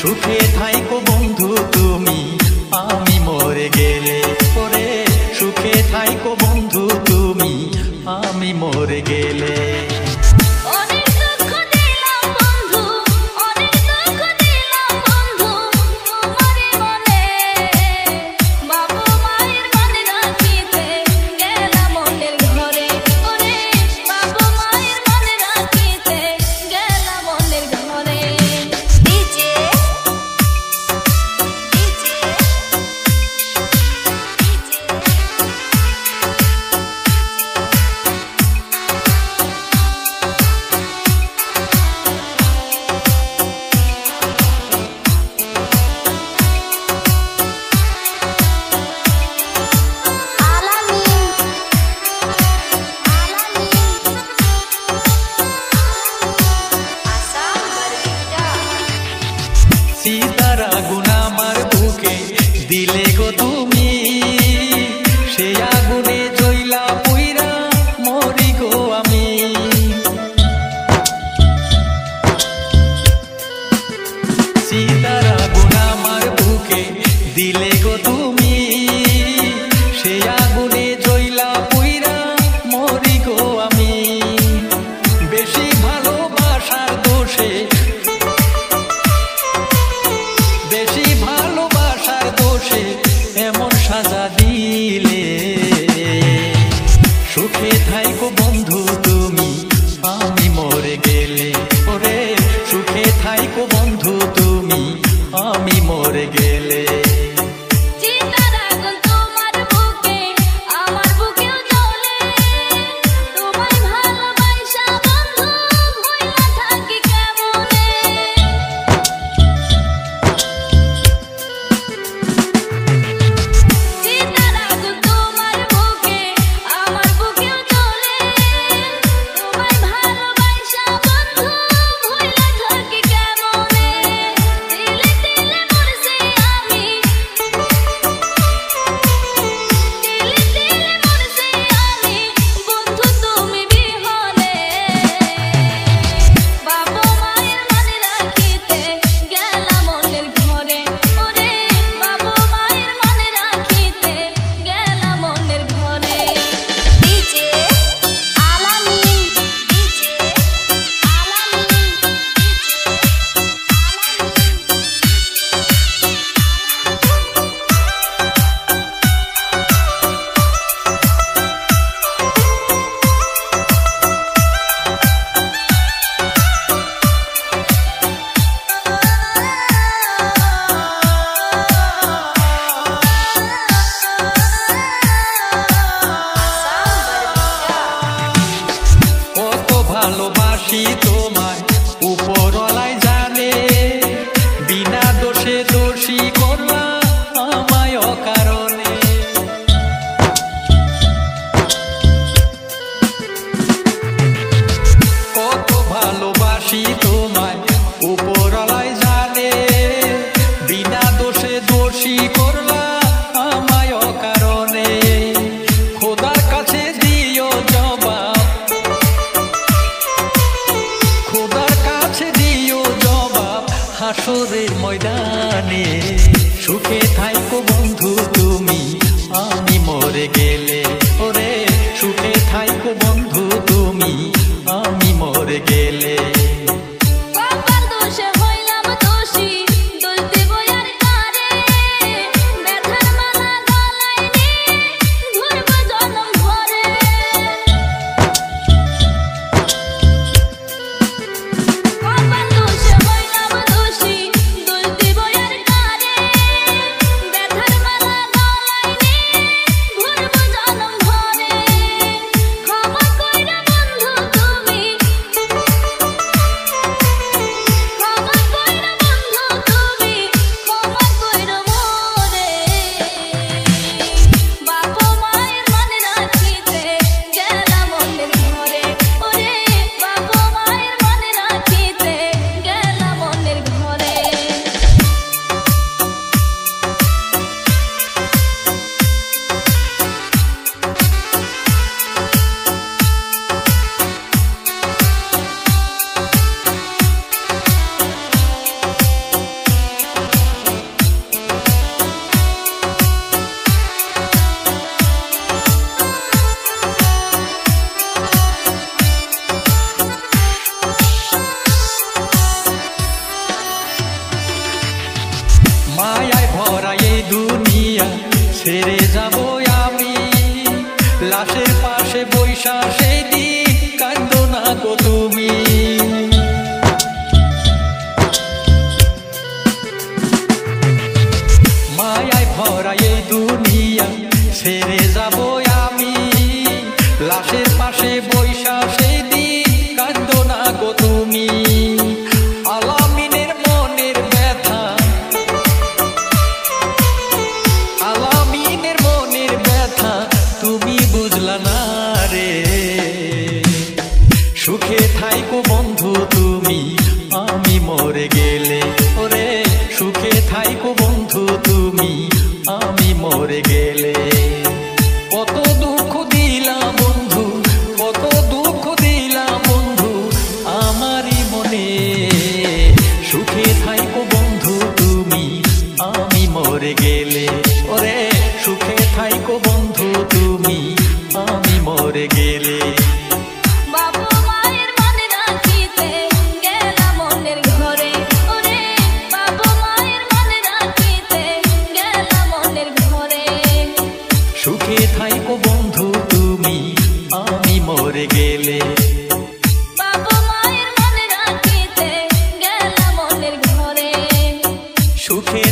সুখে থাইকো বন্ধু তুমি আমি মরে গেলে ওরে সুখে থাইকো বন্ধু তুমি আমি মরে গেলে सीतार आगुन आमार बुके दिले गो तुमी से आगुने जइला पुइरा मरि गो आमी सीतार आगुन आमार बुके दिले गो तुमी से आगुने जइला पुइरा मरि गो आमी बेशी भालोबासार दोषे साजा दिले सुखे थाइको बंधु तुमी आमी मरे गेले ओरे सुखे थाइको बंधु तुमी आमी मरे गेले ভালোবাসি তোমায় উপরওয়ালাই জানে বিনা দোষে দোষী করলা আমায় অকারণে কত ভালোবাসি তোমায় উপরওয়ালাই জানে বিনা দোষে দোষী করলা আমায় অকারণে খোদার কাছে দিও জবাব হাসরের ময়দানে সুখে থাইকো বন্ধু তুমি আমি মরে গেলে ওরে সুখে থাইকো বন্ধু তুমি আমি মরে গেলে ছেড়ে যাব আমি, লাশের পাশে বৈশা সেই দিন কাঁদো না গো তুমি। মায়ায় ভরা এই দুনিয়া ছেড়ে যাব আমি, লাশের পাশে বৈশা সেই দিন কাঁদো না গো তুমি। আলামিনের মনের ব্যথা, আলামিনের মনের ব্যথা তুমি বুঝলা না রে। সুখে থাইকো বন্ধু তুমি, আমি মরে গেলে ওরে। সুখে থাইকো বন্ধু তুমি, আমি মরে গেলে। কত দুঃখ দিলাম বন্ধু, কত দুঃখ দিলাম বন্ধু আমারই মনে। সুখে থাইকো বন্ধু তুমি, আমি মরে গেলে ওরে। সুখে থাইকো বন্ধু তুমি, আমি মরে গেলে। সুখে থাইকো বন্ধু তুমি, আমি মরে গেলে। বাবা মায়ের মনে রাখিতে গেলাম অন্যের ঘরে। সুখে